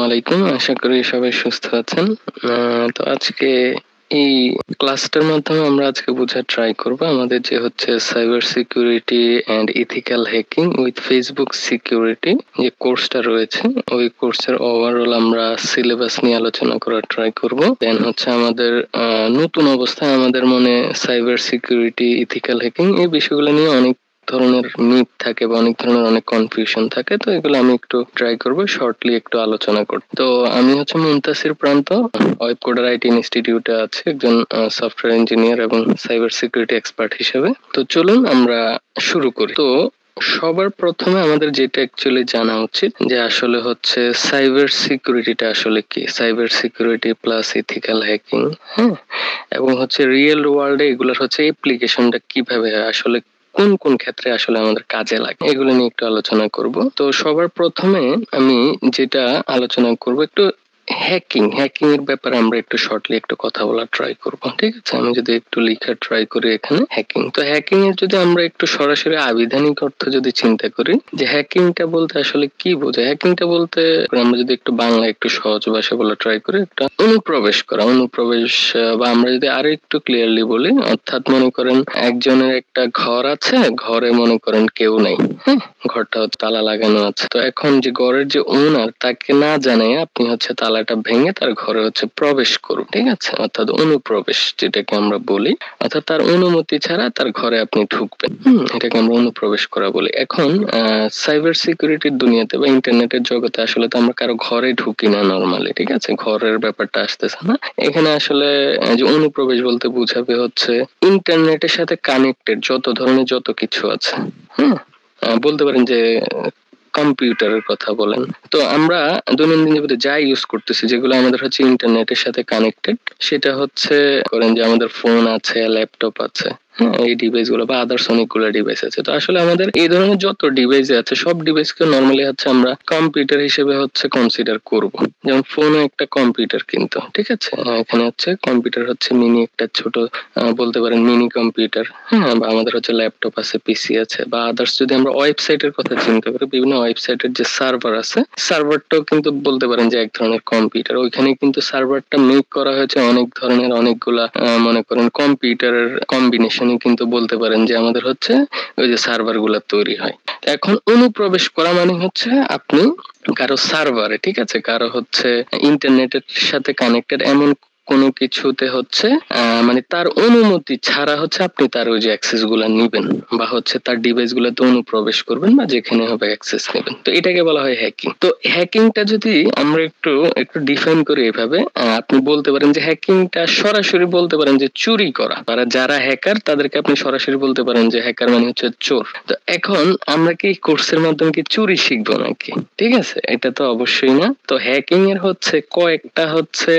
আলাইকুম, আশা করি সবাই সুস্থ আছেন। তো আজকে এই ক্লাসটার মাধ্যমে আমরা আজকে বোঝার ট্রাই করব আমাদের যে হচ্ছে cyber security and ethical hacking with Facebook security যে কোর্সটা রয়েছে, ওই কোর্সের ওভারঅল আমরা সিলেবাস নিয়ে আলোচনা করার ট্রাই করব। দেন হচ্ছে আমাদের নতুন অবস্থায় আমাদের মনে সাইবার সিকিউরিটি, ইথিক্যাল হ্যাকিং এই বিষয়গুলো নিয়ে অনেক ধরনের মিথ থাকে বা অনেক ধরনের অনেক কনফিউশন থাকে, তো এগুলো আমি একটু ট্রাই করব শর্টলি একটু আলোচনা করতে। তো আমি হচ্ছে মুনতাসির প্রান্ত, ওয়েব কোডার আইটি ইনস্টিটিউটে আছে একজন সফটওয়্যার ইঞ্জিনিয়ার এবং সাইবার সিকিউরিটি এক্সপার্ট হিসেবে। তো চলুন আমরা শুরু করি। তো সবার প্রথমে আমাদের যেটা অ্যাকচুয়ালি জানা উচিত যে আসলে হচ্ছে সাইবার সিকিউরিটিটা আসলে কি, cyber security plus ethical hacking, হ্যাঁ, এবং হচ্ছে রিয়েল ওয়ার্ল্ডে এগুলোর হচ্ছে অ্যাপ্লিকেশনটা কিভাবে হয়, আসলে কোন কোন ক্ষেত্রে আসলে আমাদের কাজে লাগে, এগুলো নিয়ে একটু আলোচনা করব। তো সবার প্রথমে আমি যেটা আলোচনা করব একটু হ্যাকিং এর ব্যাপারে আমরা একটু শর্টলি একটু কথা বলার ট্রাই করব, ঠিক আছে? আমি যদি একটু লেখার ট্রাই করি এখানে হ্যাকিং এর যদি আমরা একটু সরাসরি আবিধানিক অর্থ যদি চিন্তা করি যে হ্যাকিংটা বলতে আসলে কি বোঝায়, হ্যাকিংটা বলতে আমরা যদি একটু বাংলা একটু সহজ ভাষা বলা ট্রাই করি, একটা অনুপ্রবেশ করা, বা আমরা যদি আরো একটু ক্লিয়ারলি বলি, অর্থাৎ মনে করেন একজনের একটা ঘর আছে, ঘরে মনে করেন কেউ নাই, হ্যাঁ, ঘরটা তালা লাগানো আছে। তো এখন যে ঘরের যে ওনার, তাকে না জানাই আপনি হচ্ছে তালাটা ভেঙে তার ঘরে হচ্ছে প্রবেশ করুন, ঠিক আছে? অর্থাৎ অনুপ্রবেশ যেটাকে আমরা বলি, অর্থাৎ তার অনুমতি ছাড়া তার ঘরে আপনি ঢুকবেন, এটাকে আমরা অনুপ্রবেশ করা বলি। এখন সাইবার সিকিউরিটির দুনিয়াতে বা ইন্টারনেটের জগতে আসলে তো আমরা কারো ঘরে ঢুকি না নরমালি, ঠিক আছে? ঘরের ব্যাপারটা আসতেছে না এখানে। আসলে যে অনুপ্রবেশ বলতে বোঝাবে হচ্ছে ইন্টারনেটের সাথে কানেক্টেড যত ধরনের যত কিছু আছে, হ্যাঁ, বলতে পারেন যে কম্পিউটারের কথা বলেন। তো আমরা দৈনন্দিন জীবনে যা ইউজ করতেছি, যেগুলো আমাদের হচ্ছে ইন্টারনেটের সাথে কানেক্টেড, সেটা হচ্ছে করেন যে আমাদের ফোন আছে, ল্যাপটপ আছে, হ্যাঁ, এই ডিভাইস গুলো বা আদার্স অনেকগুলো ডিভাইস আছে। তো আসলে আমাদের এই ধরনের যত ডিভাইস আছে সব ডিভাইসকে নরমালি হচ্ছে আমরা কম্পিউটার হিসেবে হচ্ছে কনসিডার করব। যেমন ফোনও একটা কম্পিউটার, কিন্তু ঠিক আছে, এখানে হচ্ছে কম্পিউটার হচ্ছে মিনি একটা ছোট, বলতে পারেন মিনি কম্পিউটার, হ্যাঁ, বা আমাদের হচ্ছে ল্যাপটপ আছে, পিসি আছে, বা আদার্স যদি আমরা ওয়েবসাইটের কথা চিন্তা করি, বিভিন্ন ওয়েবসাইটের যে সার্ভার আছে, সার্ভারটাও কিন্তু বলতে পারেন যে এক ধরনের কম্পিউটার। ওইখানে কিন্তু সার্ভারটা মেক করা হয়েছে অনেক ধরনের অনেকগুলা মনে করেন কম্পিউটারের কম্বিনেশনই কিন্তু বলতে পারেন যে আমাদের হচ্ছে ওই যে সার্ভার গুলা তৈরি হয়। এখন অনুপ্রবেশ করা মানে হচ্ছে আপনি কারো সার্ভারে, ঠিক আছে, কারো হচ্ছে ইন্টারনেটের সাথে কানেক্টেড এমন কোনো কিছুতে হচ্ছে মানে তার অনুমতি ছাড়া হচ্ছে আপনি তার ওই যে অ্যাক্সেস গুলা নিবেন, বা হচ্ছে তার ডিভাইস গুলাতে অনুপ্রবেশ করবেন, বা যেখানে হবে অ্যাক্সেস নেবেন। তো এটাকে বলা হয় হ্যাকিং। তো হ্যাকিংটা যদি আমরা একটু একটু ডিফাইন করি এভাবে, আপনি বলতে পারেন যে হ্যাকিংটা সরাসরি বলতে পারেন যে চুরি করা। যারা হ্যাকার তাদেরকে আপনি সরাসরি বলতে পারেন যে হ্যাকার মানে হচ্ছে চোর। তো এখন আমরা কি কোর্সের মাধ্যমে কি চুরি শিখবো নাকি? ঠিক আছে, এটা তো অবশ্যই না। তো হ্যাকিং এর হচ্ছে কয়েকটা হচ্ছে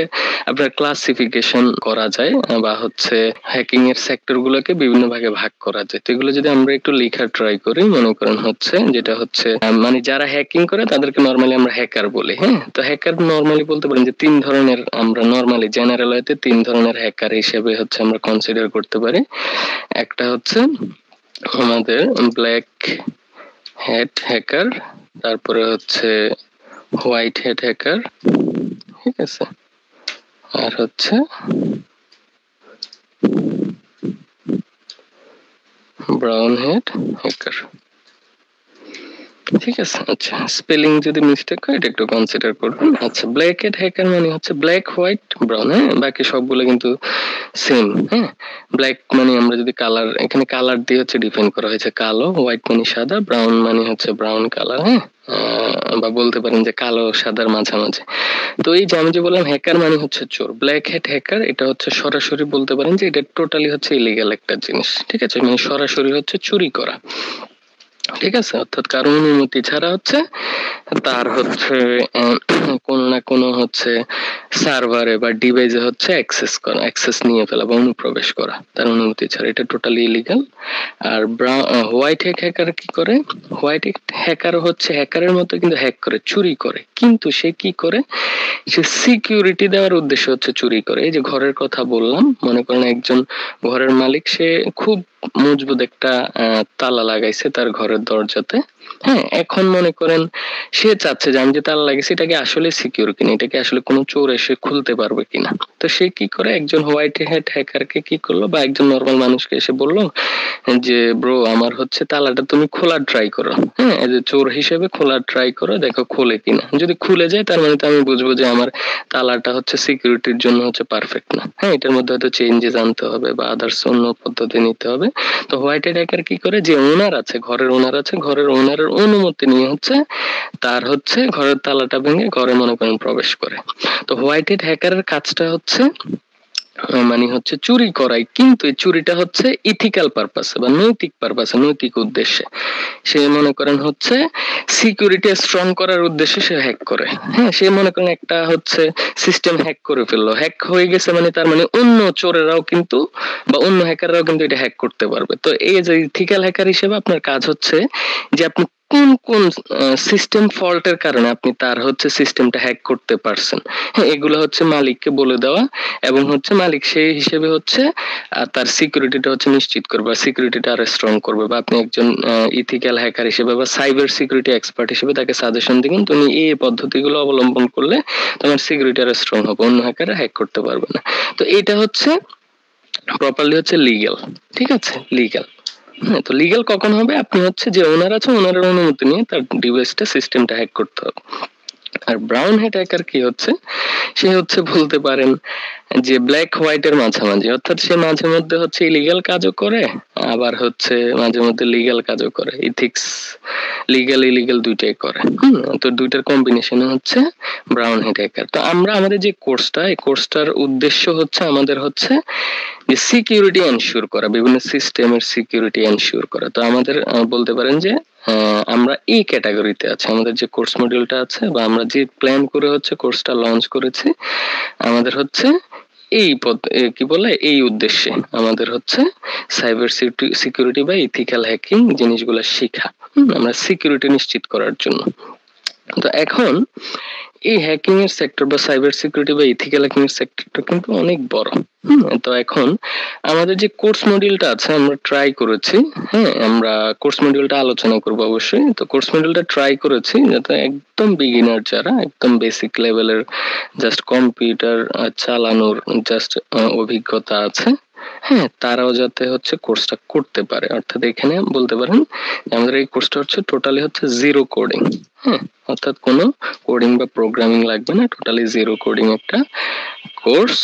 আপনার ক্লাসিফিকেশন করা যায়, বা হচ্ছে হ্যাকিং এর সেক্টর গুলোকে বিভিন্ন ভাগে ভাগ করা যায়। তো এগুলো যদি আমরা একটু লেখা ট্রাই করি, মনে করেন হচ্ছে যেটা হচ্ছে মানে যারা হ্যাকিং করে তাদেরকে নরমালি আমরা হ্যাকার বলি, হ্যাঁ। তো হ্যাকার নরমালি বলতে পারেন যে তিন ধরনের, আমরা নরমালি জেনারেল ওয়েতে তিন ধরনের হ্যাকার হিসেবে হচ্ছে আমরা কনসিডার করতে পারি। একটা হচ্ছে আমাদের ব্ল্যাক হ্যাট হ্যাকার, তারপরে হচ্ছে হোয়াইট হ্যাট হ্যাকার, ঠিক আছে, আর হচ্ছে ব্রাউন হেড হ্যাকার, ঠিক আছে। আচ্ছা, স্পেলিং যদি মিস্টেক হয় এটা একটু কনসিডার করবেন। আচ্ছা, ব্ল্যাক হেড হ্যাকার মানে হচ্ছে ব্ল্যাক হোয়াইট ব্রাউন, হ্যাঁ, বাকি সবগুলো কিন্তু সেম, হ্যাঁ। ব্ল্যাক মানে আমরা যদি কালার, এখানে কালার দিয়ে হচ্ছে ডিফাইন করা হয়েছে কালো, হোয়াইট মানে সাদা, ব্রাউন মানে হচ্ছে ব্রাউন কালার, হ্যাঁ, বা বলতে পারেন যে কালো সাদার মাঝামাঝি। তো এই যে আমি যে বললাম হ্যাকার মানে হচ্ছে চোর, ব্ল্যাক হ্যাট হ্যাকার এটা হচ্ছে সরাসরি বলতে পারেন যে এটা টোটালি হচ্ছে ইলিগাল একটা জিনিস, ঠিক আছে, মানে সরাসরি হচ্ছে চুরি করা, ঠিক আছে, অর্থাৎ কারো অনুমতি ছাড়া হচ্ছে তার হচ্ছে কোনো না কোনো হচ্ছে সার্ভারে বা ডিভাইসে হচ্ছে অ্যাক্সেস নিয়ে ফেলা বা অনুপ্রবেশ করা তার অনুমতি ছাড়া, এটা টোটালি ইলিগাল। আর হোয়াইট হ্যাকার কি করে? হোয়াইট হ্যাকার হচ্ছে হ্যাকারের মতো কিন্তু হ্যাক করে, চুরি করে, কিন্তু সে কি করে? সে সিকিউরিটি দেওয়ার উদ্দেশ্য হচ্ছে চুরি করে। এই যে ঘরের কথা বললাম, মনে করেন একজন ঘরের মালিক, সে খুব মজবুত একটা তালা লাগাইছে তার ঘরের দরজাতে। হ্যাঁ, এখন মনে করেন সে চাচ্ছে যে আমি যে তালা লাগাইছি এটাকে আসলে সিকিউর কিনা, এটাকে আসলে কোনো চোর এসে খুলতে পারবে কিনা। তো সে কি করে, একজন হোয়াইট হ্যাট হ্যাকারকে কি করলো, বা একজন নর্মাল মানুষকে এসে বললো যে ব্রো আমার হচ্ছে তালাটা তুমি খোলার ট্রাই করো, হ্যাঁ এজ এ চোর হিসেবে খোলার ট্রাই করো, দেখো খোলে কিনা। যদি খুলে যায় তার মানে তো আমি বুঝবো যে আমার তালাটা হচ্ছে সিকিউরিটির জন্য হচ্ছে পারফেক্ট না, হ্যাঁ এটার মধ্যে হয়তো চেঞ্জেস আনতে হবে বা আদার্স অন্য পদ্ধতি নিতে হবে। তো হোয়াইট হ্যাকার কি করে, যে ওনার আছে, ঘরের ওনার আছে, ঘরের ওনারের অনুমতি নিয়ে হচ্ছে তার হচ্ছে ঘরের তালাটা ভেঙে ঘরে মনে করেন প্রবেশ করে। তো হোয়াইট হ্যাকারের কাজটা হচ্ছে মানে হচ্ছে চুরি করাই, কিন্তু এই চুরিটা হচ্ছে ইথিক্যাল পারপাসে বা নৈতিক পারপাসে, নৈতিক উদ্দেশ্যে। সে মনে করেন হচ্ছে সিকিউরিটি স্ট্রং করার উদ্দেশ্যে সে হ্যাক করে। হ্যাঁ, সে মনে করেন একটা হচ্ছে সিস্টেম হ্যাক করে ফেললো, হ্যাক হয়ে গেছে মানে তার মানে অন্য চোরেরাও কিন্তু বা অন্য হ্যাকাররাও কিন্তু এটা হ্যাক করতে পারবে। তো এই যে ইথিক্যাল হ্যাকার হিসেবে আপনার কাজ হচ্ছে যে আপনি কোন কোন সিস্টেম ফল্টের কারণে আপনি তার হচ্ছে সিস্টেমটা হ্যাক করতে পারছেন, হ্যাঁ এগুলো হচ্ছে মালিককে বলে দেওয়া, এবং হচ্ছে মালিক সেই হিসেবে হচ্ছে তার সিকিউরিটিটা হচ্ছে নিশ্চিত করবে, সিকিউরিটিটা আরো স্ট্রং করবে। বা আপনি একজন ইথিক্যাল হ্যাকার হিসেবে বা সাইবার সিকিউরিটি এক্সপার্ট হিসেবে তাকে সাজেশন দিবেন, তুমি এই পদ্ধতিগুলো অবলম্বন করলে তোমার সিকিউরিটি আরো স্ট্রং হবে, অন্য হ্যাকাররা হ্যাক করতে পারবে না। তো এটা হচ্ছে প্রপারলি হচ্ছে লিগ্যাল, ঠিক আছে, লিগ্যাল। হ্যাঁ, তো লিগ্যাল কখন হবে? আপনি হচ্ছে যে ওনার আছে ওনারের অনুমতি নিয়ে তার ডিভাইসটা সিস্টেমটা হ্যাক করতে হবে। আর ব্রাউন হ্যাট হ্যাকার কি হচ্ছে, সে হচ্ছে বলতে পারেন যে ব্ল্যাক হোয়াইট এর মাঝামাঝি, অর্থাৎ সে মাঝে মধ্যে হচ্ছে ইলিগাল কাজও করে, আবার হচ্ছে মাঝে মধ্যে লিগ্যাল কাজও করে, ইথিক্স লিগ্যাল ইলিগাল দুইটাই করে। তো দুইটার কম্বিনেশনে হচ্ছে ব্রাউন হেড হ্যাকার। তো আমরা আমাদের যে কোর্সটা, এই কোর্সটার উদ্দেশ্য হচ্ছে আমাদের হচ্ছে যে সিকিউরিটি এনশিওর করা, বিভিন্ন সিস্টেমের সিকিউরিটি এনশিওর করা। তো আমাদের বলতে পারেন যে আমরা এই ক্যাটাগরিতে আছে, আমাদের যে কোর্স মডিউলটা আছে বা আমরা যে প্ল্যান করে হচ্ছে কোর্সটা লঞ্চ করেছি, আমাদের হচ্ছে এই কি বলে এই উদ্দেশ্যে আমাদের হচ্ছে সাইবার সিকিউরিটি বা ইথিক্যাল হ্যাকিং জিনিসগুলো শেখা, আমরা সিকিউরিটি নিশ্চিত করার জন্য। তো এখন এই হ্যাকিং এর সেক্টর বা সাইবার সিকিউরিটি বা ইথিক্যাল হ্যাকিং এর সেক্টরটা কিন্তু অনেক বড়। তো এখন আমাদের যে কোর্স মডিউলটা আছে আমরা ট্রাই করেছি, হ্যাঁ আমরা কোর্স মডিউলটা আলোচনা করব অবশ্যই। তো কোর্স মডিউলটা ট্রাই করেছি যাতে একদম বিগিনার, যারা একদম বেসিক লেভেলের জাস্ট কম্পিউটার চালানোর জাস্ট অভিজ্ঞতা আছে, হ্যাঁ তারাও যাতে হচ্ছে কোর্সটা করতে পারে। অর্থাৎ এখানে বলতে পারেন আমাদের এই কোর্সটা হচ্ছে টোটালি হচ্ছে জিরো কোডিং, হ্যাঁ অর্থাৎ কোনো কোডিং বা প্রোগ্রামিং লাগবে না, টোটালি জিরো কোডিং একটা কোর্স।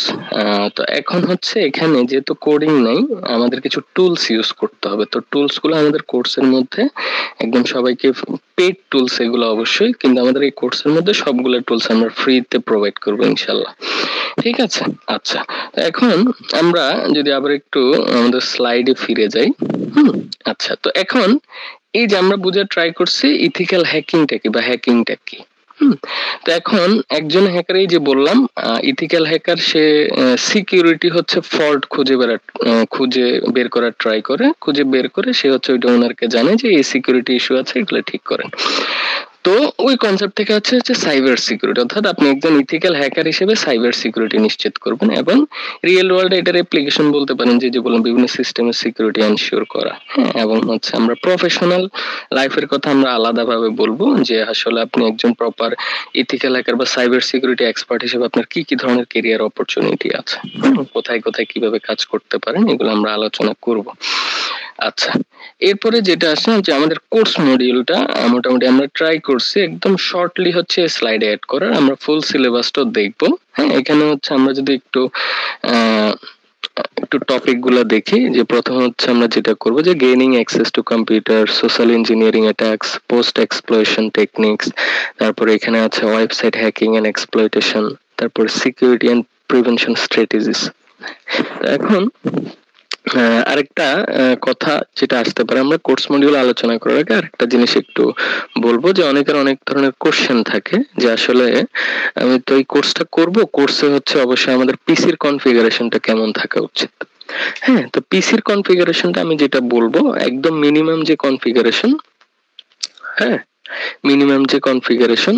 তো এখন হচ্ছে এখানে যেহেতু কোডিং নাই, আমাদের কিছু টুলস ইউজ করতে হবে। তো টুলস গুলো আমাদের কোর্সের মধ্যে একদম সবাইকে পেড টুলস এগুলো অবশ্যই, কিন্তু আমাদের এই কোর্সের মধ্যে সবগুলো টুলস আমরা ফ্রিতে প্রোভাইড করবো ইনশাল্লাহ, ঠিক আছে। আচ্ছা, এখন আমরা যদি আবার একটু আমাদের স্লাইডে ফিরে যাই। আচ্ছা, তো এখন এই যে আমরা বুঝে ট্রাই করছি ইথিক্যাল হ্যাকিংটা কি বা হ্যাকিংটা কি। তো এখন একজন হ্যাকার, এই যে বললাম ইথিক্যাল হ্যাকার, সে সিকিউরিটি হচ্ছে ফল্ট খুঁজে বের করার ট্রাই করে, খুঁজে বের করে সে হচ্ছে ওইটা ওনারকে জানে যে এই সিকিউরিটি ইস্যু আছে, এগুলো ঠিক করেন। তো ওই কনসেপ্ট থেকে হচ্ছে সাইবার সিকিউরিটি, অর্থাৎ আপনি একজন ইথিক্যাল হ্যাকার হিসেবে সাইবার সিকিউরিটি নিশ্চিত করবেন, এবং রিয়েল ওয়ার্ল্ডে এটার অ্যাপ্লিকেশন বলতে পারেন যে বললাম বিভিন্ন সিস্টেমের সিকিউরিটি এনশিওর করা, হ্যাঁ এবং হচ্ছে আমরা প্রফেশনাল লাইফের কথা আমরা আলাদাভাবে বলবো যে আসলে আপনি একজন প্রপার ইথিক্যাল হ্যাকার বা সাইবার সিকিউরিটি এক্সপার্ট হিসেবে আপনার কি কি ধরনের ক্যারিয়ার অপরচুনিটি আছে, কোথায় কোথায় কিভাবে কাজ করতে পারেন, এগুলো আমরা আলোচনা করব। আচ্ছা, এরপরে যেটা আসে যে আমাদের কোর্স মডিউলটা মোটামুটি আমরা ট্রাই করছি একদম শর্টলি হচ্ছে স্লাইডে অ্যাড করার, আমরা ফুল সিলেবাসটা দেখবো। হ্যাঁ, এখানে হচ্ছে আমরা যদি একটু টপিক গুলা দেখি, যে প্রথম হচ্ছে আমরা যেটা করব যে gaining access to computer, social engineering attacks, post exploitation techniques, তারপরে এখানে আছে ওয়েবসাইট হ্যাকিং এন্ড এক্সপ্লয়টেশন, তারপর সিকিউরিটি এন্ড প্রিভেনশন স্ট্র্যাটেজিস। এখন আরেকটা কথা যেটা আসতে পারে, আমরা কোর্স মডিউল আলোচনা করার আগে আরেকটা জিনিস একটু বলবো যে অনেকের অনেক ধরনের কোশ্চেন থাকে যে আসলে আমি তো এই কোর্সটা করব, কোর্সে হচ্ছে অবশ্যই আমাদের পিসির কনফিগারেশনটা কেমন থাকা উচিত। হ্যাঁ, তো পিসির কনফিগারেশনটা আমি যেটা বলবো একদম মিনিমাম যে কনফিগারেশন, হ্যাঁ মিনিমাম যে কনফিগারেশন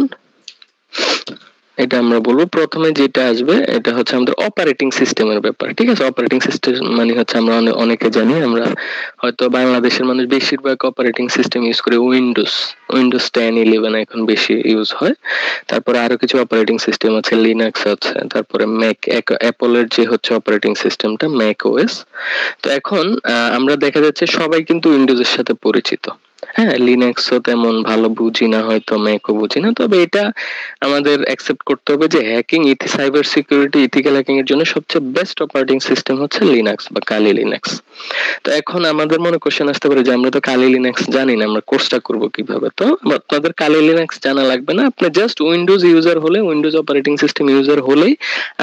এটা আমরা বলবো। প্রথমে যেটা আসবে এটা হচ্ছে আমাদের অপারেটিং সিস্টেমের ব্যাপার, ঠিক আছে। অপারেটিং সিস্টেম মানে হচ্ছে আমরা অনেকে জানি, আমরা হয়তো বাংলাদেশের মানুষ বেশিরভাগ অপারেটিং সিস্টেম ইউজ করে উইন্ডোজ, উইন্ডোজ 10 11 এখন বেশি ইউজ হয়। তারপরে আরো কিছু অপারেটিং সিস্টেম আছে, লিনাক্স আছে, তারপরে ম্যাক, অ্যাপলের যে হচ্ছে অপারেটিং সিস্টেমটা ম্যাক ওএস। তো এখন আমরা দেখা যাচ্ছে সবাই কিন্তু উইন্ডোজের সাথে পরিচিত। হ্যাঁ, লিনাক্সও তেমন ভালো বুঝি না, হয়তো ম্যাকও বুঝি না, তবে এটা আমাদের অ্যাকসেপ্ট করতে হবে যে hacking, cyber security, ethical hacking এর জন্য সবচেয়ে বেস্ট অপারেটিং সিস্টেম হচ্ছে লিনাক্স বা কালি লিনাক্স। তো এখন আমাদের মনে কোশ্চেন আসতে পারে যে আমরা তো কালি লিনাক্স জানি না, আমরা কোর্সটা করব কিভাবে? তো আপনাদের কালি লিনাক্স জানা লাগবে না, আপনি জাস্ট উইন্ডোজ ইউজার হলে, উইন্ডোজ অপারেটিং সিস্টেম ইউজার হলেই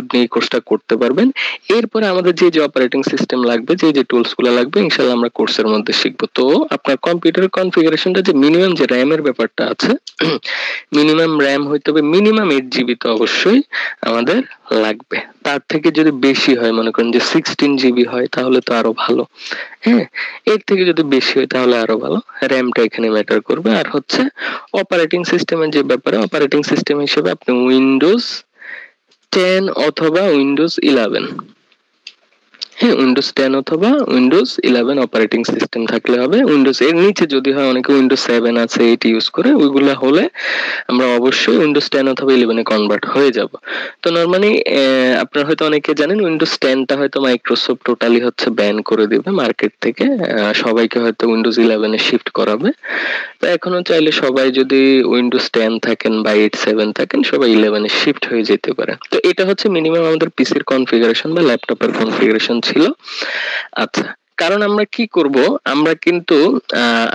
আপনি এই কোর্সটা করতে পারবেন। এরপরে আমাদের যে যে অপারেটিং সিস্টেম লাগবে, যে যে টুলস গুলো লাগবে, ইনশাআল্লাহ আমরা কোর্সের মধ্যে শিখবো। তো আপনার কম্পিউটারের কনফিগারেশনটা যে মিনিমাম যে র্যাম এর ব্যাপারটা আছে, মিনিমাম র্যাম হইতে হবে মিনিমাম 8 জিবি, তো অবশ্যই আমাদের লাগবে। তার থেকে যদি বেশি হয়, মনে করেন যে 16 জিবি হয়, তাহলে তো আরো ভালো। হ্যাঁ, এর থেকে যদি বেশি হয় তাহলে আরো ভালো। র্যামটা এখানে ম্যাটার করবে। আর হচ্ছে অপারেটিং সিস্টেমের যে ব্যাপারে, অপারেটিং সিস্টেম হিসেবে আপনি উইন্ডোজ 10 অথবা উইন্ডোজ 11, হ্যাঁ উইন্ডোজ 10 অথবা উইন্ডোজ 11 অপারেটিং সিস্টেম থাকলে হবে। উইন্ডোজ এর নিচে যদি হয়, অনেকে উইন্ডোজ 7 আছে, 8 ইউজ করে, ওইগুলা হলে আমরা অবশ্যই উইন্ডোজ 10 অথবা 11 এ কনভার্ট হয়ে যাব। তো নরমালি আপনারা হয়তো অনেকে জানেন উইন্ডোজ 10টা হয়তো মাইক্রোসফট টোটালি হচ্ছে ব্যান করে দিবে মার্কেট থেকে, সবাইকে হয়তো উইন্ডোজ 11 এ শিফট করাবে। তো এখনো চাইলে সবাই যদি উইন্ডোজ 10 থাকেন বা 8 7 থাকেন, সবাই 11 এ শিফট হয়ে যেতে পারে। তো এটা হচ্ছে মিনিমাম আমাদের পিসির কনফিগারেশন বা ল্যাপটপের কনফিগারেশন ছিল। আচ্ছা, কারণ আমরা কি করব, আমরা কিন্তু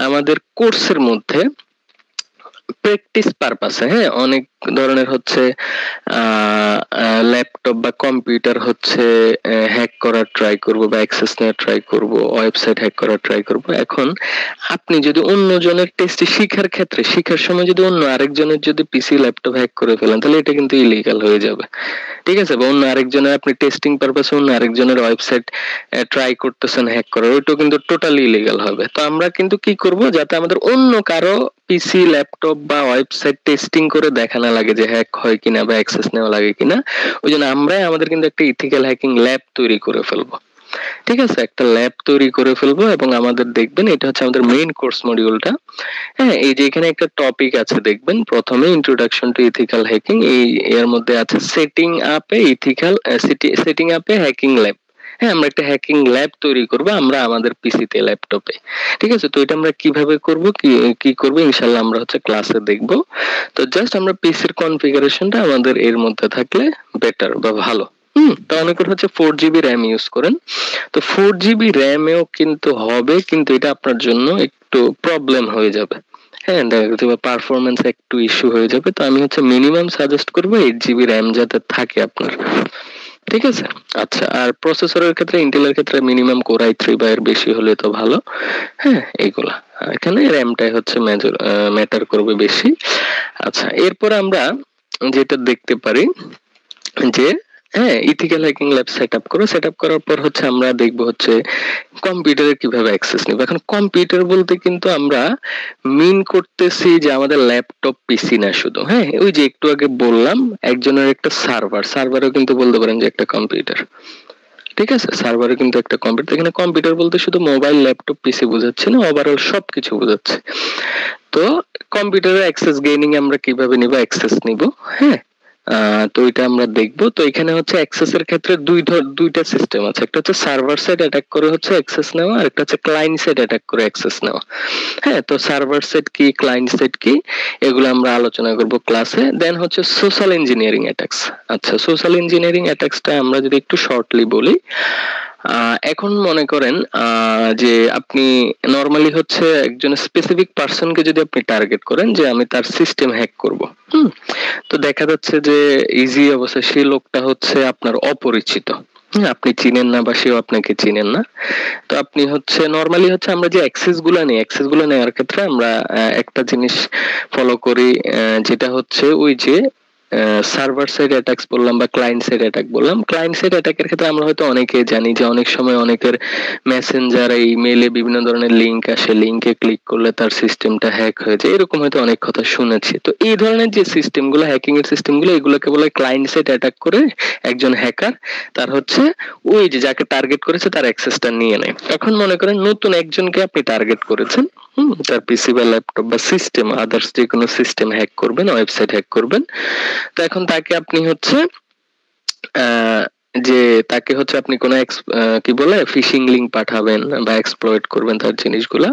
আমাদের কোর্সের মধ্যে প্র্যাকটিস পারপাসে, হ্যাঁ অনেক ধরনের হচ্ছে ল্যাপটপ বা কম্পিউটার হচ্ছে হ্যাক করার ট্রাই করব বা অ্যাক্সেস নেওয়ার ট্রাই করব, ওয়েবসাইট হ্যাক করার ট্রাই করব। এখন আপনি যদি অন্যজনের টেস্টে শিখার ক্ষেত্রে, শিখার সময় যদি অন্য আরেকজনের যদি পিসি ল্যাপটপ হ্যাক করে ফেলেন, তাহলে এটা কিন্তু ইলিগাল হয়ে যাবে, ঠিক আছে। বা অন্য আরেকজনের আপনি টেস্টিং পারপাসে অন্য আরেকজনের ওয়েবসাইট ট্রাই করতেছেন হ্যাক করার, ওইটাও কিন্তু টোটালি ইলিগাল হবে। তো আমরা কিন্তু কি করব, যাতে আমাদের অন্য কারো পিসি ল্যাপটপ বা ওয়েবসাইট টেস্টিং করে দেখা না লাগে যে হ্যাক হয় কিনা বা অ্যাক্সেস নেওয়া লাগে কিনা, ওই জন্য আমরাই আমাদের কিন্তু একটা ইথিক্যাল হ্যাকিং ল্যাব তৈরি করে ফেলবো, ঠিক আছে। একটা ল্যাব তৈরি করে ফেলবো এবং আমাদের দেখবেন এটা হচ্ছে আমাদের মেইন কোর্স মডিউলটা। হ্যাঁ, এই যে এখানে একটা টপিক আছে দেখবেন, প্রথমে ইন্ট্রোডাকশন টু ইথিক্যাল হ্যাকিং, এই এর মধ্যে আছে সেটিং আপ এ ইথিক্যাল, সেটিং আপ এ হ্যাকিং ল্যাব। হ্যাঁ, আমরা একটা হ্যাকিং ল্যাব তৈরি করব আমরা আমাদের পিসিতে, ল্যাপটপে, ঠিক আছে। তো এটা আমরা কিভাবে করব, কি কি করব, ইনশাআল্লাহ আমরা হচ্ছে ক্লাসে দেখব। তো জাস্ট আমরা পিসির কনফিগারেশনটা আমাদের এর মধ্যে থাকলে বেটার বা ভালো। তো অনেকের হচ্ছে 4 জিবি র্যাম ইউজ করেন, তো 4 জিবি র্যামেও কিন্তু হবে, কিন্তু এটা আপনার জন্য একটু প্রবলেম হয়ে যাবে। হ্যাঁ, দেখা যাচ্ছে পারফরমেন্স একটু ইস্যু হয়ে যাবে। তো আমি হচ্ছে মিনিমাম সাজেস্ট করবো 8 জিবি র্যাম যাতে থাকে আপনার, ঠিক আছে। আচ্ছা, আর প্রসেসরের ক্ষেত্রে ইন্টেলের ক্ষেত্রে মিনিমাম কোর i3 বা এর বেশি হলে তো ভালো। হ্যাঁ, এইগুলা এখানে র্যামটাই হচ্ছে মেজর ম্যাটার করবে বেশি। আচ্ছা, এরপর আমরা যেটা দেখতে পারি যে হ্যাঁ ইথিক্যাল হ্যাকিং ল্যাব সেটআপ করো, সেটআপ করার পর হচ্ছে আমরা দেখব হচ্ছে কম্পিউটারে কিভাবে অ্যাক্সেস নিব। এখন কম্পিউটার বলতে কিন্তু আমরা মিন করতেছি যে আমাদের ল্যাপটপ পিসি না শুধু, হ্যাঁ ওই যে একটু আগে বললাম একজনের একটা সার্ভার, সার্ভারও কিন্তু বলতে পারেন যে একটা কম্পিউটার, ঠিক আছে। সার্ভারও কিন্তু একটা কম্পিউটার। এখানে কম্পিউটার বলতে শুধু মোবাইল ল্যাপটপ পিসি বোঝাচ্ছে না, ওভারঅল সবকিছু বোঝাচ্ছে। তো কম্পিউটারে অ্যাক্সেস গেইনিং আমরা কিভাবে নিব, অ্যাক্সেস নিব, হ্যাঁ তো এটা আমরা দেখব। তো এখানে হচ্ছে অ্যাক্সেস এর ক্ষেত্রে দুইটা সিস্টেম আছে, একটা হচ্ছে সার্ভার সাইড অ্যাটাক করে হচ্ছে অ্যাক্সেস নেওয়া, আর একটা হচ্ছে ক্লায়েন্ট সাইড অ্যাটাক করে অ্যাক্সেস নেওয়া। হ্যাঁ, তো সার্ভার সাইড কি, ক্লায়েন্ট সাইড কি, এগুলো আমরা আলোচনা করব ক্লাসে। দেন হচ্ছে সোশ্যাল ইঞ্জিনিয়ারিং অ্যাটাকস। আচ্ছা, সোশ্যাল ইঞ্জিনিয়ারিং অ্যাটাকসটা আমরা যদি একটু শর্টলি বলি, এখন মনে করেন যে আপনি নরমালি হচ্ছে একজন স্পেসিফিক পার্সনকে যদি আপনি টার্গেট করেন যে আমি তার সিস্টেম হ্যাক করব, তো দেখা যাচ্ছে যে ইজি অবস্থা সেই লোকটা হচ্ছে আপনার অপরিচিত। আপনি চিনেন না বা সেও আপনাকে চিনেন না। তো আপনি হচ্ছে নরমালি হচ্ছে আমরা যে অ্যাক্সেস গুলো নেওয়ার ক্ষেত্রে আমরা একটা জিনিস ফলো করি, যেটা হচ্ছে ওই যে সার্ভার সাইড অ্যাটাকস বললাম বা ক্লায়েন্ট সাইড অ্যাটাক বললাম। ক্লায়েন্ট সাইড অ্যাটাকের ক্ষেত্রে আমরা হয়তো অনেকেই জানি যে অনেক সময় অনেকের মেসেঞ্জার ইমেইলে বিভিন্ন ধরনের লিংক আসে, লিংকে ক্লিক করলে তার সিস্টেমটা হ্যাক হয়ে যায়, এরকম হয়তো অনেক কথা শুনেছি। তো এই ধরনের যে সিস্টেমগুলো, হ্যাকিং এর সিস্টেমগুলো, এগুলোকে বলে ক্লায়েন্ট সাইড অ্যাটাক করে একজন হ্যাকার তার হচ্ছে ওই যে যাকে টার্গেট করেছে তার অ্যাক্সেসটা নিয়ে নেয়। এখন মনে করেন নতুন একজনকে আপনি টার্গেট করেছেন, তার পিসি বা ল্যাপটপ বা সিস্টেম, আদার্স যে কোনো সিস্টেম হ্যাক করবেন, ওয়েবসাইট হ্যাক করবেন। তো এখন তাকে আপনি হচ্ছে যে তাকে হচ্ছে আপনি কোনো কি বলে ফিশিং লিংক পাঠাবেন বা এক্সপ্লয়েট করবেন তার জিনিসগুলা।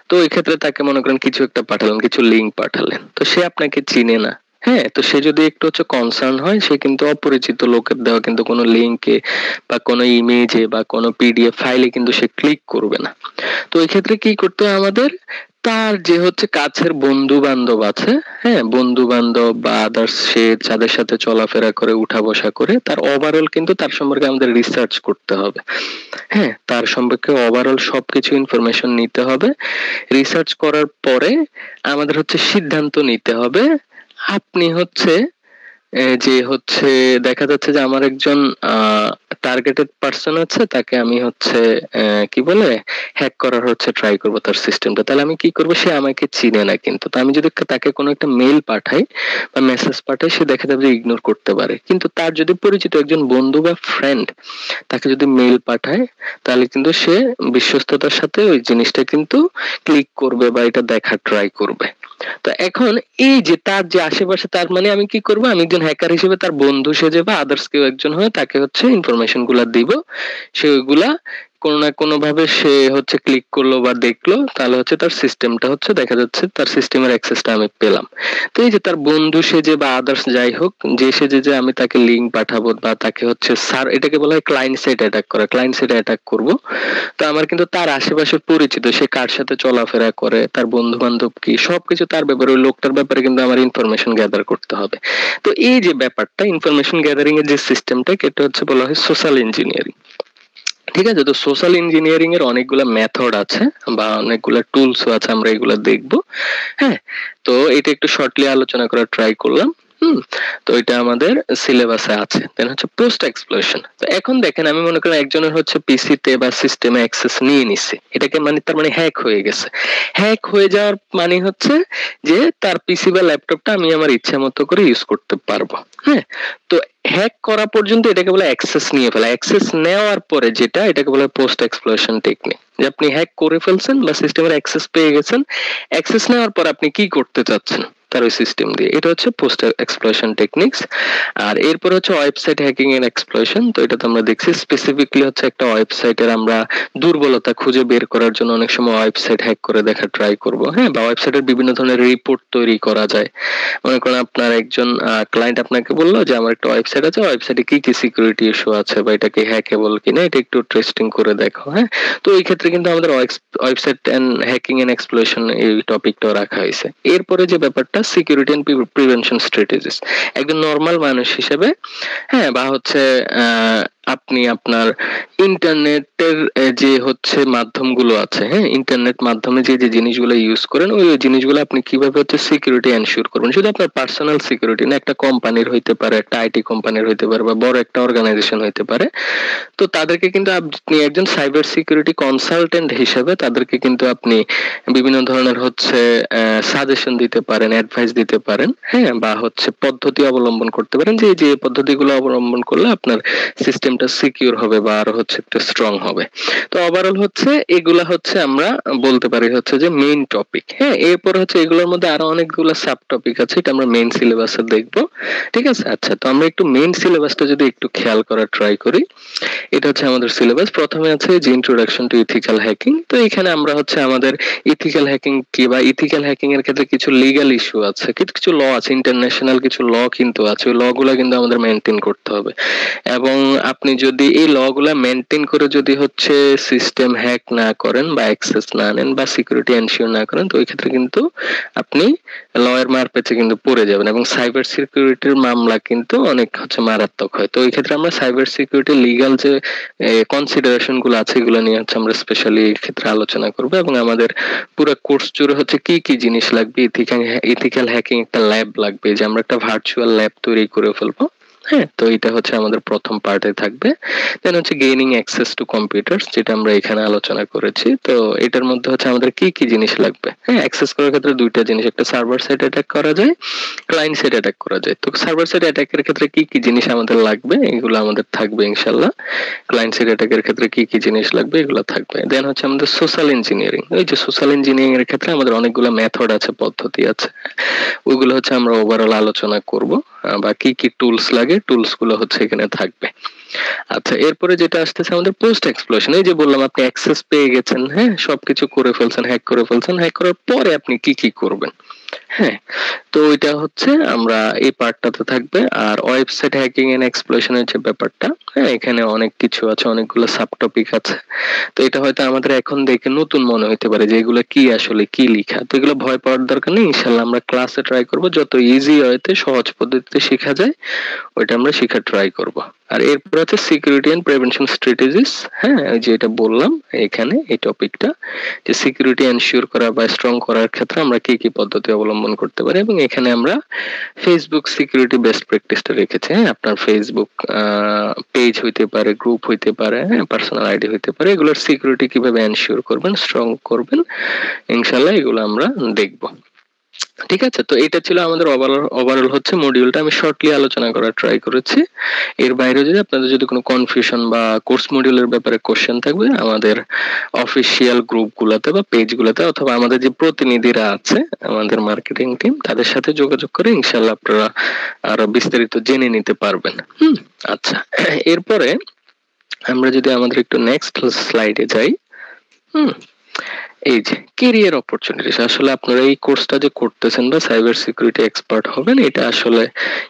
তো ওই ক্ষেত্রে তাকে মনে করেন কিছু একটা পাঠালেন, কিছু লিংক পাঠালেন, তো সে আপনাকে চিনে না। হ্যাঁ, তো সে যদি একটু হচ্ছে কনসার্ন হয়, সে কিন্তু অপরিচিত লোকের দেওয়া কিন্তু কোনো লিংকে বা কোনো ইমেজে বা কোনো পিডিএফ ফাইলে কিন্তু সে ক্লিক করবে না। তো এই ক্ষেত্রে কি করতে হয় আমাদের, তার যে হচ্ছে কাছের বন্ধু বান্ধব আছে, হ্যাঁ বন্ধু বান্ধব বা আদার্স সে যাদের সাথে চলাফেরা করে উঠা বসা করে, তার ওভারঅল কিন্তু তার সম্পর্কে আমাদের রিসার্চ করতে হবে। হ্যাঁ, তার সম্পর্কে ওভারঅল সবকিছু ইনফরমেশন নিতে হবে। রিসার্চ করার পরে আমাদের হচ্ছে সিদ্ধান্ত নিতে হবে। আপনি হচ্ছে যে হচ্ছে দেখা যাচ্ছে যে আমার একজন টার্গেটেড পারসন আছে, তাকে আমি হচ্ছে কি বলে হ্যাক করার হচ্ছে ট্রাই করব তার সিস্টেমটা। তাহলে আমি কি করব, সে আমাকে চিনে না কিন্তু, তো আমি যদি তাকে কোনো একটা মেইল পাঠাই বা মেসেজ পাঠাই, সে দেখা যাবে যে ইগনোর করতে পারে। কিন্তু তার যদি পরিচিত একজন বন্ধু বা ফ্রেন্ড তাকে যদি মেইল পাঠায়, তাহলে কিন্তু সে বিশ্বস্ততার সাথে ওই জিনিসটা কিন্তু ক্লিক করবে বা এটা দেখার ট্রাই করবে। তো এখন এই যে তার যে আশেপাশে, তার মানে আমি কি করব, আমি একজন হ্যাকার হিসেবে তার বন্ধু সেজে বা আদার্স কেউ একজন হয়ে তাকে হচ্ছে ইনফরমেশন গুলা দিব। সে ওইগুলা কোনো না কোনো ভাবে সে হচ্ছে ক্লিক করলো বা দেখলো, তাহলে হচ্ছে তার সিস্টেমটা হচ্ছে দেখা যাচ্ছে তার সিস্টেমের অ্যাক্সেসটা আমি পেলাম। তো এই যে তার বন্ধু সেজে বা আদার্স যাই হোক যে সেজে যে আমি তাকে লিংক পাঠাবো বা তাকে হচ্ছে স্যার, এটাকে বলা হয় ক্লায়েন্ট সাইড অ্যাটাক করা, ক্লায়েন্ট সাইড অ্যাটাক করব। তো আমার কিন্তু তার আশেপাশে পরিচিত, সে কার সাথে চলাফেরা করে, তার বন্ধু বান্ধব কি, সবকিছু তার ব্যাপারে, ওই লোকটার ব্যাপারে কিন্তু আমার ইনফরমেশন গ্যাদার করতে হবে। তো এই যে ব্যাপারটা ইনফরমেশন গ্যাদারিং এর যে সিস্টেমটা, এটা হচ্ছে বলা হয় সোশ্যাল ইঞ্জিনিয়ারিং। ঠিক আছে, তো সোশ্যাল ইঞ্জিনিয়ারিং এর অনেকগুলো মেথড আছে বা অনেকগুলো টুলসও আছে, আমরা এগুলো দেখবো। হ্যাঁ, তো এটা একটু শর্টলি আলোচনা করার ট্রাই করলাম। তো এটা আমাদের সিলেবাসে আছে। দেন হচ্ছে পোস্ট এক্সপ্লয়শন। তো এখন দেখেন আমি মনে করি একজনের হচ্ছে পিসিতে বা সিস্টেমে অ্যাক্সেস নিয়ে নিছে, এটাকে মানে তার মানে হ্যাক হয়ে গেছে। হ্যাক হয়ে যাওয়ার মানে হচ্ছে যে তার পিসি বা ল্যাপটপটা আমি আমার ইচ্ছা মতো করে ইউজ করতে পারবো। হ্যাঁ, তো হ্যাক করা পর্যন্ত এটাকে বলে অ্যাক্সেস নিয়ে ফেলা। অ্যাক্সেস নেওয়ার পরে যেটা, এটাকে বলে পোস্ট এক্সপ্লয়শন টেকনিক। যে আপনি হ্যাক করে ফেলছেন বা সিস্টেমের অ্যাক্সেস পেয়ে গেছেন, অ্যাক্সেস নেওয়ার পর আপনি কি করতে চাচ্ছেন তার ওই সিস্টেম দিয়ে, এটা হচ্ছে পোস্ট এক্সপ্লয়শন টেকনিক্স। আর এরপর হচ্ছে ওয়েবসাইট হ্যাকিং এর এক্সপ্লয়শন। তো এটা তো আমরা দেখছি স্পেসিফিকলি হচ্ছে একটা ওয়েবসাইটের আমরা দুর্বলতা খুঁজে বের করার জন্য অনেক সময় ওয়েবসাইট হ্যাক করে দেখার ট্রাই করব। হ্যাঁ, বা ওয়েবসাইটের বিভিন্ন ধরনের রিপোর্ট তৈরি করা যায়। মনে করেন আপনার একজন ক্লায়েন্ট আপনাকে বললো যে আমার একটা ওয়েবসাইট আছে, ওয়েবসাইটে কি কি সিকিউরিটি ইস্যু আছে বা এটা কি হ্যাকেবল কিনা, এটা একটু টেস্টিং করে দেখো। হ্যাঁ, তো এই ক্ষেত্রে কিন্তু আমাদের ওয়েবসাইট এন্ড হ্যাকিং এন্ড এক্সপ্লয়শন এই টপিকটাও রাখা হয়েছে। এরপরে যে ব্যাপারটা সিকিউরিটি এন্ড প্রিভেনশন স্ট্র্যাটেজিস, একজন নরমাল মানুষ হিসেবে, হ্যাঁ, বা হচ্ছে আপনি আপনার ইন্টারনেটের যে হচ্ছে মাধ্যমগুলো আছে, হ্যাঁ, ইন্টারনেট মাধ্যমে যে যে জিনিসগুলো ইউজ করেন, ওই জিনিসগুলো আপনি কিভাবে হচ্ছে সিকিউরিটি এনশিওর করবেন। শুধু আপনার পার্সোনাল সিকিউরিটি না, একটা কোম্পানির হইতে পারে, একটা আইটি কোম্পানির হইতে পারে বা বড় একটা অর্গানাইজেশন হইতে পারে। তো তাদেরকে কিন্তু আপনি একজন সাইবার সিকিউরিটি কনসালটেন্ট হিসেবে তাদেরকে কিন্তু আপনি বিভিন্ন ধরনের হচ্ছে সাজেশন দিতে পারেন, অ্যাডভাইস দিতে পারেন। হ্যাঁ, বা হচ্ছে পদ্ধতি অবলম্বন করতে পারেন যে যে পদ্ধতিগুলো অবলম্বন করলে আপনার সিস্টেমটা সিকিউর হবে বা আরো হচ্ছে একটু স্ট্রং হবে। তো ওভারঅল হচ্ছে এগুলা হচ্ছে আমরা বলতে পারি হচ্ছে যে মেইন টপিক। হ্যাঁ, এরপর হচ্ছে এগুলোর মধ্যে আরো অনেকগুলো সাব টপিক আছে, এটা আমরা মেইন সিলেবাসে দেখবো। ঠিক আছে, আচ্ছা, তো আমরা একটু মেইন সিলেবাসটা যদি একটু খেয়াল করার ট্রাই করি। এটা হচ্ছে আমাদের সিলেবাস। প্রথমে আছে যে ইন্ট্রোডাকশন টু ইথিক্যাল হ্যাকিং। তো এখানে আমরা হচ্ছে আমাদের ইথিক্যাল হ্যাকিং কি বা ইথিক্যাল হ্যাকিং এর ক্ষেত্রে কিছু লিগ্যাল ইস্যু আছে, কিছু কিছু ল আছে, ইন্টারন্যাশনাল কিছু ল কিন্তু আছে, ওই ল গুলা কিন্তু আমাদের মেনটেন করতে হবে। এবং আপনি যদি এই ল গুলা মেনটেন করে যদি হচ্ছে সিস্টেম হ্যাক না করেন বা অ্যাক্সেস না নেন বা সিকিউরিটি এনশিওর না করেন, তো ওই ক্ষেত্রে কিন্তু আপনি লয়ের মার পেছে কিন্তু পড়ে যাবেন, এবং সাইবার সিকিউরিটির মামলা কিন্তু অনেক হচ্ছে মারাত্মক হয়। তো ওই ক্ষেত্রে আমরা সাইবার সিকিউরিটি লিগ্যাল যে কনসিডারেশন গুলো আছে এগুলো নিয়ে হচ্ছে আমরা স্পেশালি এই ক্ষেত্রে আলোচনা করবো, এবং আমাদের পুরো কোর্স জুড়ে হচ্ছে কি কি জিনিস লাগবে। ইথিক্যাল হ্যাকিং একটা ল্যাব লাগবে, যে আমরা একটা ভার্চুয়াল ল্যাব তৈরি করে ফেলবো। হ্যাঁ, তো এটা হচ্ছে আমাদের প্রথম পার্টে থাকবে। দেন হচ্ছে গেইনিং অ্যাক্সেস টু কম্পিউটারস, যেটা আমরা এখানে আলোচনা করেছি। তো এটার মধ্যে হচ্ছে আমাদের কি কি জিনিস লাগবে। হ্যাঁ, অ্যাক্সেস করার ক্ষেত্রে দুইটা জিনিস, একটা সার্ভার সাইড অ্যাটাক করা যায়, ক্লায়েন্ট সাইড অ্যাটাক করা যায়। তো সার্ভার সাইড অ্যাটাকের ক্ষেত্রে কি কি জিনিস আমাদের লাগবে এগুলো আমাদের থাকবে ইনশাআল্লাহ। ক্লায়েন্ট সাইড অ্যাটাকের ক্ষেত্রে কি কি জিনিস লাগবে এগুলো থাকবে। দেন হচ্ছে আমাদের সোশ্যাল ইঞ্জিনিয়ারিং। এই যে সোশ্যাল ইঞ্জিনিয়ারিং এর ক্ষেত্রে আমাদের অনেকগুলো মেথড আছে, পদ্ধতি আছে, ওইগুলো হচ্ছে আমরা ওভারঅল আলোচনা করব, বা কি কি টুলস লাগে টুলস গুলো হচ্ছে এখানে থাকবে। আচ্ছা, এরপরে যেটা আসতেছে আমাদের পোস্ট এক্সপ্লয়শন। এই যে বললাম আপনি অ্যাক্সেস পেয়ে গেছেন, হ্যাঁ, সবকিছু করে ফেলছেন, হ্যাক করে ফেলছেন, হ্যাক করার পরে আপনি কি কি করবেন। হ্যাঁ, তো এটা হচ্ছে আমরা এই পার্টটাতে থাকবে। আর ওয়েবসাইট হ্যাকিং এন্ড এক্সপ্লয়শনের যে ব্যাপারটা, হ্যাঁ, এখানে অনেক কিছু আছে, অনেকগুলো সাব টপিক আছে। তো এটা হয়তো আমাদের এখন দেখে নতুন মনে হতে পারে যে এগুলো কি, আসলে কি লেখা। তো এগুলো ভয় পাওয়ার দরকার নেই, ইনশাআল্লাহ আমরা ক্লাসে ট্রাই করব যত ইজি ওয়েতে, সহজ পদ্ধতিতে শেখা যায় ওইটা আমরা শেখার ট্রাই করব। আর এরপর আছে সিকিউরিটি এন্ড প্রিভেনশন স্ট্র্যাটেজিস। হ্যাঁ, ওই যে এটা বললাম এখানে এই টপিকটা, যে সিকিউরিটি এনশিওর করা বা স্ট্রং করার ক্ষেত্রে আমরা কি কি পদ্ধতি অবলম্বন করতে পারি, এবং এখানে আমরা ফেসবুক সিকিউরিটি বেস্ট প্র্যাকটিসটা রেখেছি। হ্যাঁ, আপনার ফেসবুক পেজ হইতে পারে, গ্রুপ হইতে পারে, হ্যাঁ, পার্সোনাল আইডি হইতে পারে, এগুলোর সিকিউরিটি কিভাবে এনশিওর করবেন, স্ট্রং করবেন, ইনশাআল্লাহ এগুলো আমরা দেখব। ঠিক আছে, তো এটা ছিল আমাদের ওভারঅল হচ্ছে মডিউলটা। আমি শর্টলি আলোচনা করার ট্রাই করেছি। এর বাইরে যদি আপনাদের যদি কোনো কনফিউশন বা কোর্স মডিউলের ব্যাপারে কোশ্চেন থাকবে, আমাদের অফিসিয়াল গ্রুপগুলোতে বা পেজগুলোতে, অথবা আমাদের যে প্রতিনিধিরা আছে আমাদের মার্কেটিং টিম, তাদের সাথে যোগাযোগ করে ইনশাআল্লাহ আপনারা আরো বিস্তারিত জেনে নিতে পারবেন। আচ্ছা, এরপরে আমরা যদি আমাদের একটু নেক্সট স্লাইডে যাই। এই যে ক্যারিয়ার অপরচুনিটিস, আসলে আপনারা এই কোর্সটা যে করতেছেন বা সাইবার সিকিউরিটি এক্সপার্ট হবেন, এটা আসলে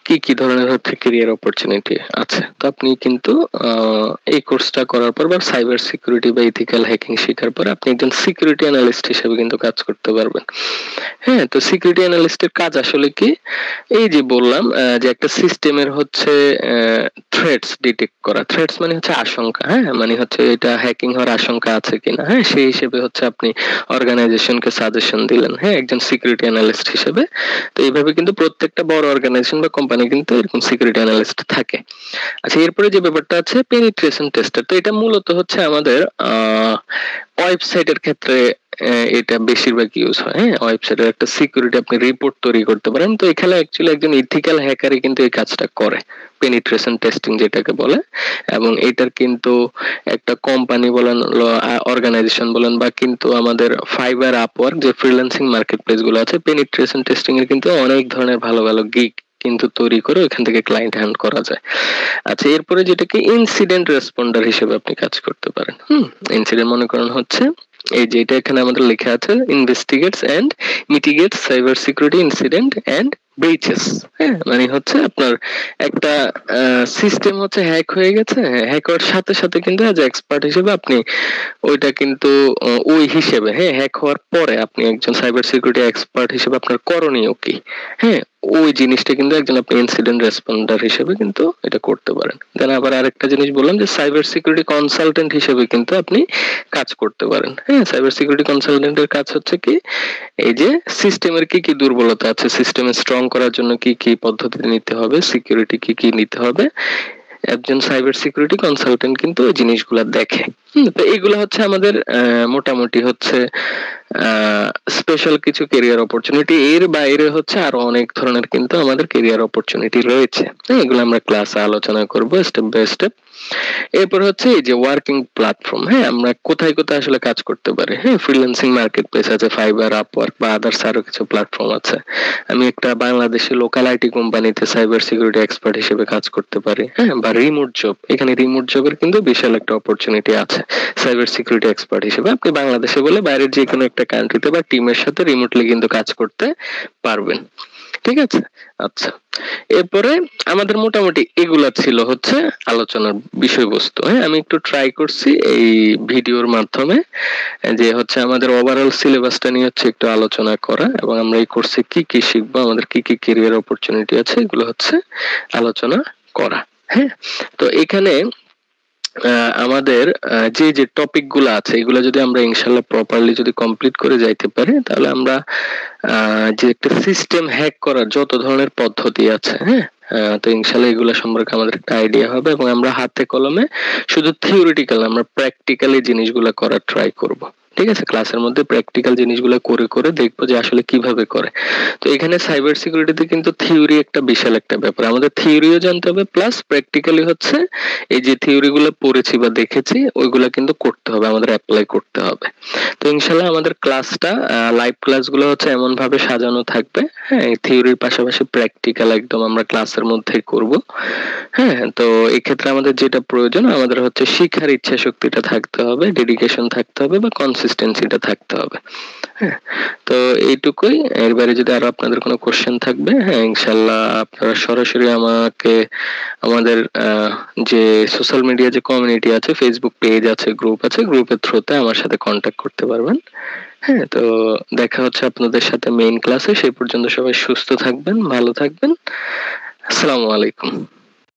কি কি ধরনের হচ্ছে ক্যারিয়ার অপরচুনিটি আছে। তো আপনি কিন্তু এই কোর্সটা করার পর বা সাইবার সিকিউরিটি বা ইথিক্যাল হ্যাকিং শেখার পর আপনি একজন সিকিউরিটি অ্যানালিস্ট হিসেবে কিন্তু কাজ করতে পারবেন। হ্যাঁ, তো সিকিউরিটি অ্যানালিস্টের কাজ আসলে কি, এই যে বললাম যে একটা সিস্টেমের হচ্ছে থ্রেটস ডিটেক্ট করা। থ্রেটস মানে হচ্ছে আশঙ্কা, হ্যাঁ, মানে হচ্ছে এটা হ্যাকিং হওয়ার আশঙ্কা আছে কিনা, হ্যাঁ, সেই হিসেবে হচ্ছে আপনি অর্গানাইজেশনকে সাজেশন দিলেন, হ্যাঁ, একজন সিকিউরিটি অ্যানালিস্ট হিসেবে। তো এইভাবে কিন্তু প্রত্যেকটা বড় অর্গানাইজেশন বা কোম্পানি কিন্তু এরকম সিকিউরিটি অ্যানালিস্ট থাকে। আচ্ছা, এরপরে যে ব্যাপারটা আছে পেনিট্রেশন টেস্টার। তো এটা মূলত হচ্ছে আমাদের ওয়েবসাইটের ক্ষেত্রে এটা বেশিরভাগ ইউজ হয়। হ্যাঁ, ওয়েবসাইটের একটা সিকিউরিটি আপনি রিপোর্ট তৈরি করতে পারেন। তো এখানে অ্যাকচুয়ালি একজন ইথিক্যাল হ্যাকারই কিন্তু এই কাজটা করে, পেনিট্রেশন টেস্টিং যেটাকে বলে। এবং এটার কিন্তু একটা কোম্পানি বলেন, অর্গানাইজেশন বলেন, বা কিন্তু আমাদের ফাইবার, আপওয়ার্ক যে ফ্রিল্যান্সিং মার্কেট প্লেস গুলো আছে, পেনিট্রেশন টেস্টিং এর কিন্তু অনেক ধরনের ভালো ভালো গিগ কিন্তু তৈরি করে ওখান থেকে ক্লায়েন্ট হ্যান্ড করা যায়। আচ্ছা, এরপরে যেটাকে ইনসিডেন্ট রেসপন্ডার হিসেবে আপনি কাজ করতে পারেন। ইনসিডেন্ট মনে করেন হচ্ছে এই যে এটা এখানে আমাদের লেখা আছে, investigates and mitigates cyber security incident and breaches. হ্যাঁ, মানে হচ্ছে আপনার একটা সিস্টেম হচ্ছে হ্যাক হয়ে গেছে, হ্যাক হওয়ার সাথে সাথে কিন্তু অ্যাজ এক্সপার্ট হিসেবে আপনি ওইটা কিন্তু ওই হিসেবে, হ্যাঁ, হ্যাক হওয়ার পরে আপনি একজন সাইবার সিকিউরিটি এক্সপার্ট হিসেবে আপনার করণীয় কি, হ্যাঁ, ওই জিনিসটা কিন্তু একজন আপনি ইনসিডেন্ট রেসপন্ডার হিসেবে কিন্তু এটা করতে পারেন। দেন আবার আরেকটা জিনিস বললাম যে সাইবার সিকিউরিটি কনসালটেন্ট হিসেবে কিন্তু আপনি কাজ করতে পারেন। হ্যাঁ, সাইবার সিকিউরিটি কনসালটেন্টের কাজ হচ্ছে কি, এই যে সিস্টেমের কি কি দুর্বলতা আছে, সিস্টেমে স্ট্রং করার জন্য কি কি পদ্ধতি নিতে হবে, সিকিউরিটি কি কি নিতে হবে, একজন সাইবার সিকিউরিটি কনসালটেন্ট কিন্তু এই জিনিসগুলো দেখে। তো এগুলো হচ্ছে আমাদের মোটামুটি হচ্ছে স্পেশাল কিছু ক্যারিয়ার অপরচুনিটি। এর বাইরে হচ্ছে আরো অনেক ধরনের কিন্তু আমাদের ক্যারিয়ার অপরচুনিটি রয়েছে, এগুলো আমরা ক্লাসে আলোচনা করব স্টেপ বাই স্টেপ। এরপর হচ্ছে এই যে ওয়ার্কিং প্ল্যাটফর্ম, হ্যাঁ, আমরা কোথায় কোথায় আসলে কাজ করতে পারি। হ্যাঁ, ফ্রিল্যান্সিং মার্কেট প্লেস আছে, ফাইবার, আপওয়ার্ক বা আদার্স আরো কিছু প্ল্যাটফর্ম আছে। আমি একটা বাংলাদেশি লোকাল আইটি কোম্পানিতে সাইবার সিকিউরিটি এক্সপার্ট হিসেবে কাজ করতে পারি। হ্যাঁ, বা রিমোট জব, এখানে রিমোট জবের কিন্তু বিশাল একটা অপরচুনিটি আছে সাইবার সিকিউরিটি এক্সপার্ট হিসেবে। আপনি বাংলাদেশে বলে বাইরের যে কোনো একটা কান্ট্রিতে বা টিমের সাথে রিমোটলি কিন্তু কাজ করতে পারবেন। ঠিক আছে? আচ্ছা, এরপরে আমাদের মোটামুটি এগুলা ছিল হচ্ছে আলোচনার বিষয়বস্তু। হ্যাঁ, আমি একটু ট্রাই করছি এই ভিডিওর মাধ্যমে যে হচ্ছে আমাদের ওভারঅল সিলেবাসটা নিয়ে হচ্ছে একটু আলোচনা করা, এবং আমরা এই কোর্সে কি কি শিখবো, আমাদের কি কি ক্যারিয়ার অপরচুনিটি আছে, এগুলো হচ্ছে আলোচনা করা। হ্যাঁ, তো এখানে আমাদের যে যে টপিক গুলো আছে এগুলো যদি আমরা ইনশাল্লাহ প্রপারলি যদি কমপ্লিট করে যাইতে পারি, তাহলে আমরা যে একটা সিস্টেম হ্যাক করার যত ধরনের পদ্ধতি আছে, হ্যাঁ, তো ইনশাল্লাহ এগুলো সম্পর্কে আমাদের একটা আইডিয়া হবে, এবং আমরা হাতে কলমে শুধু থিওরিটিক্যাল আমরা প্র্যাকটিক্যালি জিনিসগুলো করার ট্রাই করব। ঠিক আছে, ক্লাসের মধ্যে প্র্যাকটিক্যাল জিনিসগুলো করে করে দেখবো যে আসলে কিভাবে করে। তো এখানে সাইবার সিকিউরিটিতে কিন্তু থিওরি একটা বিশাল একটা ব্যাপার, আমাদের থিওরিও জানতে হবে, প্লাস প্র্যাকটিক্যালি হচ্ছে এই যে থিওরিগুলো পড়েছি বা দেখেছি ওইগুলা কিন্তু করতে হবে, আমাদের অ্যাপ্লাই করতে হবে। তো ইনশাল্লাহ আমাদের ক্লাসটা লাইভ ক্লাসগুলো হচ্ছে এমন ভাবে সাজানো থাকবে, হ্যাঁ, থিওরির পাশাপাশি প্র্যাকটিক্যাল একদম আমরা ক্লাসের মধ্যেই করব। হ্যাঁ, তো এই ক্ষেত্রে আমাদের যেটা প্রয়োজন, আমাদের হচ্ছে শিখার ইচ্ছা শক্তিটা থাকতে হবে, ডেডিকেশন থাকতে হবে, বা কনসিস্টেন্সিটা থাকতে হবে। হ্যাঁ, তো এইটুকুই। এর বাইরে যদি আরো আপনাদের কোনো কোশ্চেন থাকবে, হ্যাঁ ইনশাল্লাহ আপনারা সরাসরি আমাকে আমাদের যে সোশ্যাল মিডিয়া যে কমিউনিটি আছে, ফেসবুক পেজ আছে, গ্রুপ আছে, গ্রুপের থ্রুতে আমার সাথে কন্ট্যাক্ট করতে পারবেন। হ্যাঁ, তো দেখা হচ্ছে আপনাদের সাথে মেইন ক্লাসে। সেই পর্যন্ত সবাই সুস্থ থাকবেন, ভালো থাকবেন। আসসালামু আলাইকুম।